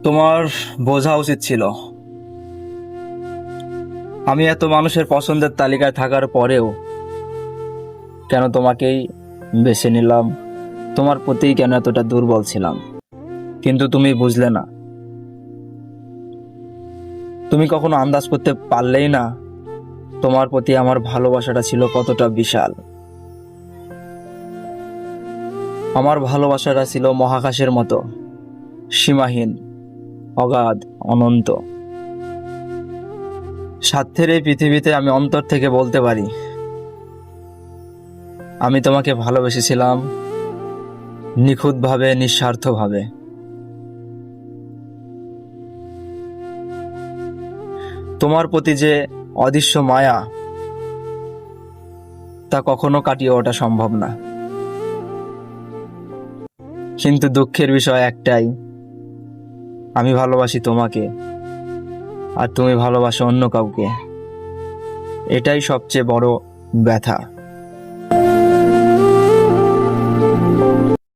তোমার বোঝা উচিত ছিল, আমি এত মানুষের পছন্দের তালিকায় থাকার পরেও কেন তোমাকেই বেছে নিলাম, তোমার প্রতি কেন এতটা দুর্বল ছিলাম। কিন্তু তুমি বুঝলে না, তুমি কখনো আন্দাজ করতে পারলেই না তোমার প্রতি আমার ভালোবাসাটা ছিল কতটা বিশাল। আমার ভালোবাসাটা ছিল মহাকাশের মতো, সীমাহীন, অগাধ, অনন্ত। স্বার্থের এই পৃথিবীতে আমি অন্তর থেকে বলতে পারি, আমি তোমাকে ভালোবেসেছিলাম নিখুঁতভাবে, নিঃস্বার্থভাবে। তোমার প্রতি যে অদৃশ্য মায়া, তা কখনো কাটিয়ে ওঠা সম্ভব না। কিন্তু দুঃখের বিষয় একটাই, আমি ভালোবাসি তোমাকে আর তুমি ভালোবাসো অন্য কাউকে। এটাই সবচেয়ে বড় ব্যথা।